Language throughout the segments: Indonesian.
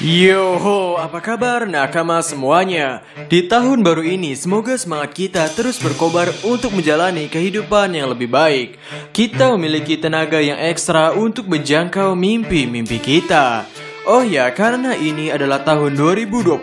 Yoho, apa kabar nakama semuanya? Di tahun baru ini, semoga semangat kita terus berkobar untuk menjalani kehidupan yang lebih baik. Kita memiliki tenaga yang ekstra untuk menjangkau mimpi-mimpi kita. Oh ya, karena ini adalah tahun 2022,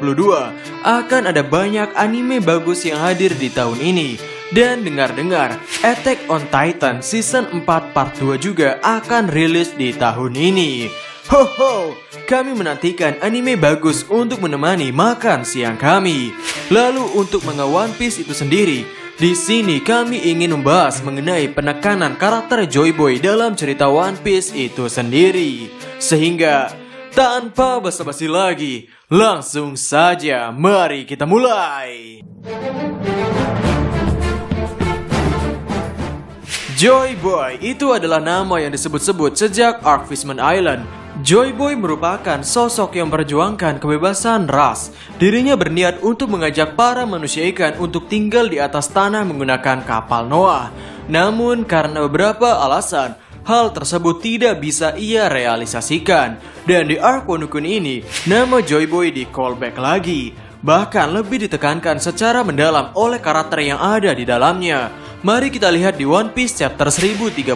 akan ada banyak anime bagus yang hadir di tahun ini. Dan dengar-dengar, Attack on Titan Season 4 Part 2 juga akan rilis di tahun ini. Ho ho, kami menantikan anime bagus untuk menemani makan siang kami. Lalu untuk manga One Piece itu sendiri, di sini kami ingin membahas mengenai penekanan karakter Joy Boy dalam cerita One Piece itu sendiri. Sehingga tanpa basa-basi lagi, langsung saja mari kita mulai. Joy Boy itu adalah nama yang disebut-sebut sejak Arc Fishman Island. Joy Boy merupakan sosok yang memperjuangkan kebebasan ras. Dirinya berniat untuk mengajak para manusia ikan untuk tinggal di atas tanah menggunakan kapal Noah. Namun karena beberapa alasan, hal tersebut tidak bisa ia realisasikan. Dan di Arc Wano Kuni ini, nama Joy Boy di callback lagi. Bahkan lebih ditekankan secara mendalam oleh karakter yang ada di dalamnya. Mari kita lihat di One Piece chapter 1036.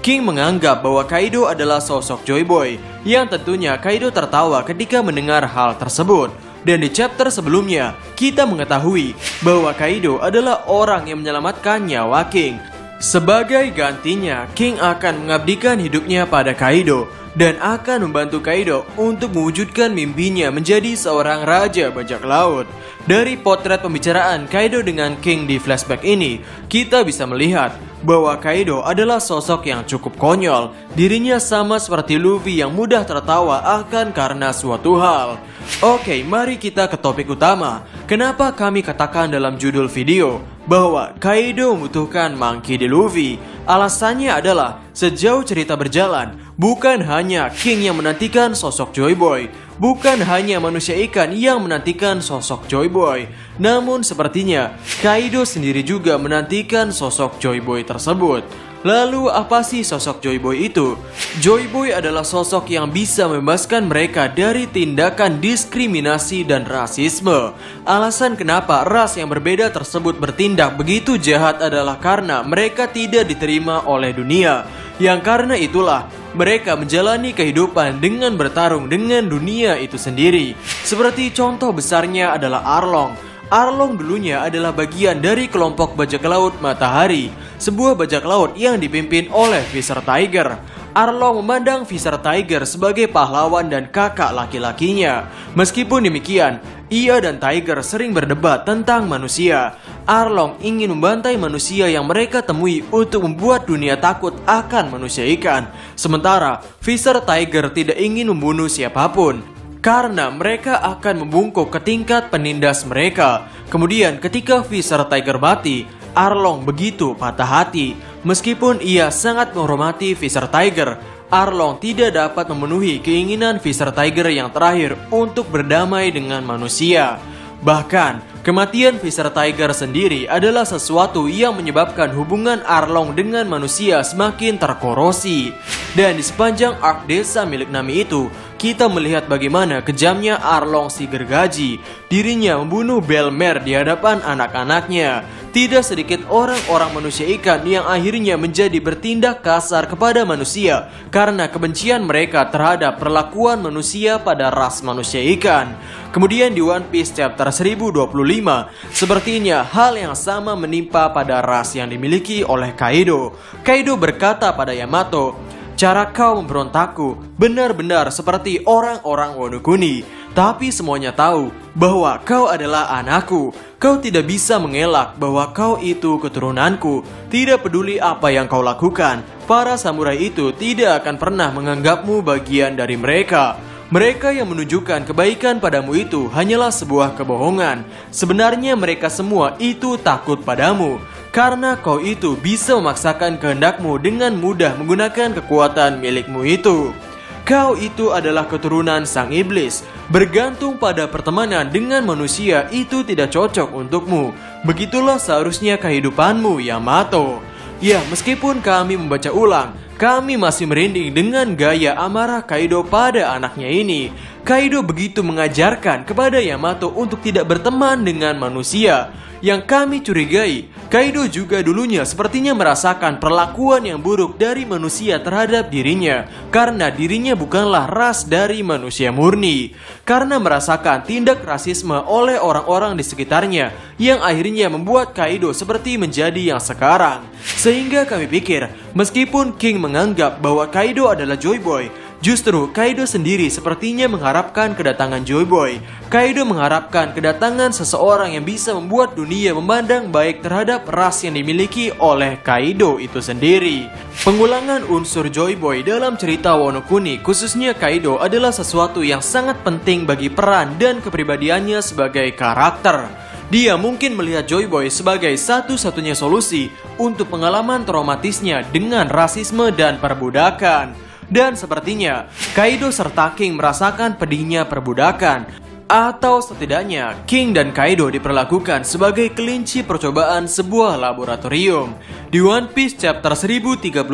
King menganggap bahwa Kaido adalah sosok Joy Boy, yang tentunya Kaido tertawa ketika mendengar hal tersebut. Dan di chapter sebelumnya, kita mengetahui bahwa Kaido adalah orang yang menyelamatkan nyawa King. Sebagai gantinya, King akan mengabdikan hidupnya pada Kaido dan akan membantu Kaido untuk mewujudkan mimpinya menjadi seorang raja bajak laut. Dari potret pembicaraan Kaido dengan King di flashback ini, kita bisa melihat bahwa Kaido adalah sosok yang cukup konyol. Dirinya sama seperti Luffy yang mudah tertawa akan karena suatu hal. Oke, mari kita ke topik utama. Kenapa kami katakan dalam judul video bahwa Kaido membutuhkan Monkey D. Luffy? Alasannya adalah sejauh cerita berjalan, bukan hanya King yang menantikan sosok Joy Boy, bukan hanya manusia ikan yang menantikan sosok Joy Boy, namun sepertinya Kaido sendiri juga menantikan sosok Joy Boy tersebut. Lalu apa sih sosok Joy Boy itu? Joy Boy adalah sosok yang bisa membebaskan mereka dari tindakan diskriminasi dan rasisme. Alasan kenapa ras yang berbeda tersebut bertindak begitu jahat adalah karena mereka tidak diterima oleh dunia. Yang karena itulah mereka menjalani kehidupan dengan bertarung dengan dunia itu sendiri. Seperti contoh besarnya adalah Arlong. Arlong dulunya adalah bagian dari kelompok bajak laut Matahari, sebuah bajak laut yang dipimpin oleh Fisher Tiger. Arlong memandang Fisher Tiger sebagai pahlawan dan kakak laki-lakinya. Meskipun demikian, ia dan Tiger sering berdebat tentang manusia. Arlong ingin membantai manusia yang mereka temui untuk membuat dunia takut akan manusia ikan. Sementara Fisher Tiger tidak ingin membunuh siapapun, karena mereka akan membungkuk ke tingkat penindas mereka. Kemudian ketika Fisher Tiger mati, Arlong begitu patah hati. Meskipun ia sangat menghormati Fisher Tiger, Arlong tidak dapat memenuhi keinginan Fisher Tiger yang terakhir untuk berdamai dengan manusia. Bahkan, kematian Fisher Tiger sendiri adalah sesuatu yang menyebabkan hubungan Arlong dengan manusia semakin terkorosi. Dan di sepanjang arc desa milik Nami itu, kita melihat bagaimana kejamnya Arlong si gergaji. Dirinya membunuh Belmer di hadapan anak-anaknya. Tidak sedikit orang-orang manusia ikan yang akhirnya menjadi bertindak kasar kepada manusia karena kebencian mereka terhadap perlakuan manusia pada ras manusia ikan. Kemudian di One Piece chapter 1025, sepertinya hal yang sama menimpa pada ras yang dimiliki oleh Kaido. Kaido berkata pada Yamato, "Cara kau memberontakku benar-benar seperti orang-orang Wano Kuni. Tapi semuanya tahu bahwa kau adalah anakku. Kau tidak bisa mengelak bahwa kau itu keturunanku. Tidak peduli apa yang kau lakukan, para samurai itu tidak akan pernah menganggapmu bagian dari mereka. Mereka yang menunjukkan kebaikan padamu itu hanyalah sebuah kebohongan. Sebenarnya mereka semua itu takut padamu, karena kau itu bisa memaksakan kehendakmu dengan mudah menggunakan kekuatan milikmu itu. Kau itu adalah keturunan sang iblis. Bergantung pada pertemanan dengan manusia itu tidak cocok untukmu. Begitulah seharusnya kehidupanmu, Yamato." Ya, meskipun kami membaca ulang kami masih merinding dengan gaya amarah Kaido pada anaknya ini. Kaido begitu mengajarkan kepada Yamato untuk tidak berteman dengan manusia. Yang kami curigai, Kaido juga dulunya sepertinya merasakan perlakuan yang buruk dari manusia terhadap dirinya, karena dirinya bukanlah ras dari manusia murni. Karena merasakan tindak rasisme oleh orang-orang di sekitarnya, yang akhirnya membuat Kaido seperti menjadi yang sekarang. Sehingga kami pikir, meskipun King menganggap bahwa Kaido adalah Joy Boy, justru Kaido sendiri sepertinya mengharapkan kedatangan Joy Boy. Kaido mengharapkan kedatangan seseorang yang bisa membuat dunia memandang baik terhadap ras yang dimiliki oleh Kaido itu sendiri. Pengulangan unsur Joy Boy dalam cerita Wano Kuni, khususnya Kaido, adalah sesuatu yang sangat penting bagi peran dan kepribadiannya sebagai karakter. Dia mungkin melihat Joy Boy sebagai satu-satunya solusi untuk pengalaman traumatisnya dengan rasisme dan perbudakan. Dan sepertinya Kaido serta King merasakan pedihnya perbudakan. Atau setidaknya King dan Kaido diperlakukan sebagai kelinci percobaan sebuah laboratorium. Di One Piece chapter 1035,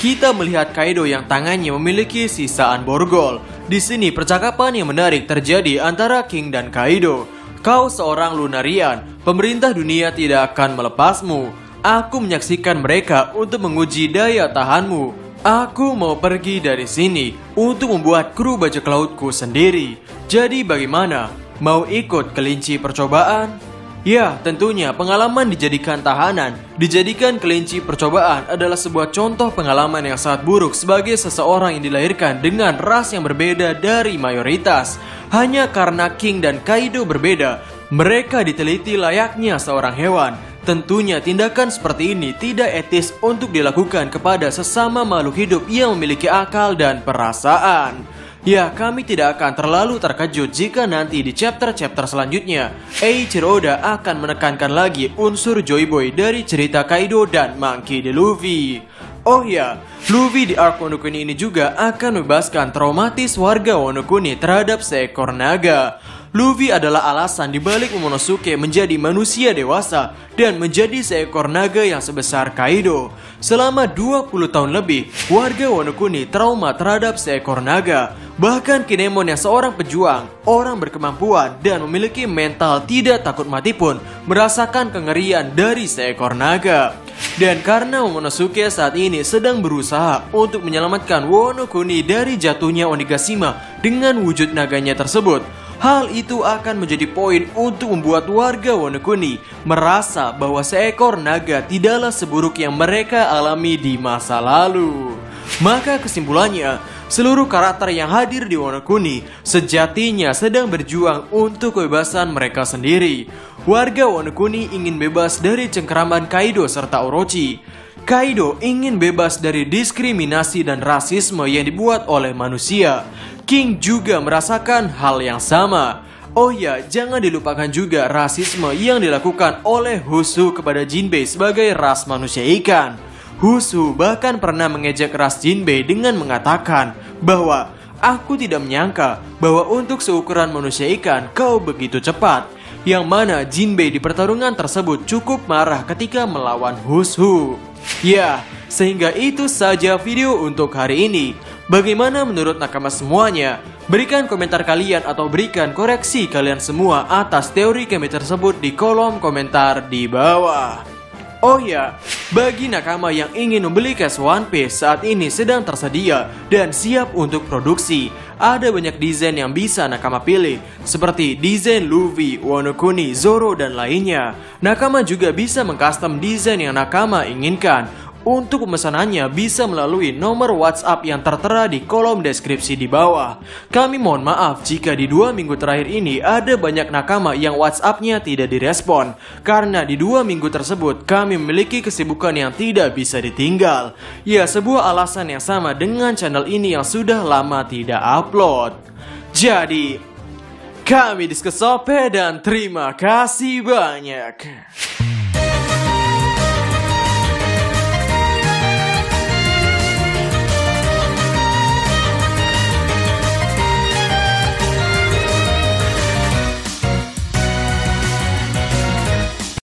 kita melihat Kaido yang tangannya memiliki sisaan borgol. Di sini percakapan yang menarik terjadi antara King dan Kaido. Kau seorang Lunarian, pemerintah dunia tidak akan melepasmu. Aku menyaksikan mereka untuk menguji daya tahanmu. Aku mau pergi dari sini untuk membuat kru bajak lautku sendiri. Jadi bagaimana? Mau ikut kelinci percobaan? Ya, tentunya pengalaman dijadikan tahanan, dijadikan kelinci percobaan adalah sebuah contoh pengalaman yang sangat buruk sebagai seseorang yang dilahirkan dengan ras yang berbeda dari mayoritas. Hanya karena King dan Kaido berbeda, mereka diteliti layaknya seorang hewan. Tentunya tindakan seperti ini tidak etis untuk dilakukan kepada sesama makhluk hidup yang memiliki akal dan perasaan. Ya, kami tidak akan terlalu terkejut jika nanti di chapter-chapter selanjutnya Eiichiro Oda akan menekankan lagi unsur Joy Boy dari cerita Kaido dan Monkey D. Luffy. Oh ya, Luffy di arc Wano Kuni ini juga akan membebaskan traumatis warga Wano Kuni terhadap seekor naga. Luffy adalah alasan dibalik Momonosuke menjadi manusia dewasa dan menjadi seekor naga yang sebesar Kaido. Selama 20 tahun lebih, warga Wano Kuni trauma terhadap seekor naga. Bahkan Kinemon yang seorang pejuang, orang berkemampuan dan memiliki mental tidak takut mati pun merasakan kengerian dari seekor naga. Dan karena Momonosuke saat ini sedang berusaha untuk menyelamatkan Wano Kuni dari jatuhnya Onigashima dengan wujud naganya tersebut, hal itu akan menjadi poin untuk membuat warga Wano Kuni merasa bahwa seekor naga tidaklah seburuk yang mereka alami di masa lalu. Maka kesimpulannya, seluruh karakter yang hadir di Wano Kuni sejatinya sedang berjuang untuk kebebasan mereka sendiri. Warga Wano Kuni ingin bebas dari cengkeraman Kaido serta Orochi. Kaido ingin bebas dari diskriminasi dan rasisme yang dibuat oleh manusia. King juga merasakan hal yang sama. Oh ya, jangan dilupakan juga rasisme yang dilakukan oleh Husu kepada Jinbei sebagai ras manusia ikan. Husu bahkan pernah mengejek ras Jinbei dengan mengatakan bahwa aku tidak menyangka bahwa untuk seukuran manusia ikan kau begitu cepat. Yang mana Jinbei di pertarungan tersebut cukup marah ketika melawan Husu. Ya, sehingga itu saja video untuk hari ini. Bagaimana menurut nakama semuanya? Berikan komentar kalian atau berikan koreksi kalian semua atas teori kami tersebut di kolom komentar di bawah. Oh ya, bagi nakama yang ingin membeli cash One Piece saat ini sedang tersedia dan siap untuk produksi. Ada banyak desain yang bisa nakama pilih, seperti desain Luffy, Wano Kuni, Zoro, dan lainnya. Nakama juga bisa mengcustom desain yang nakama inginkan. Untuk pemesanannya bisa melalui nomor WhatsApp yang tertera di kolom deskripsi di bawah. Kami mohon maaf jika di 2 minggu terakhir ini ada banyak nakama yang WhatsApp-nya tidak direspon. Karena di 2 minggu tersebut kami memiliki kesibukan yang tidak bisa ditinggal. Ya, sebuah alasan yang sama dengan channel ini yang sudah lama tidak upload. Jadi, kami Diskusope dan terima kasih banyak.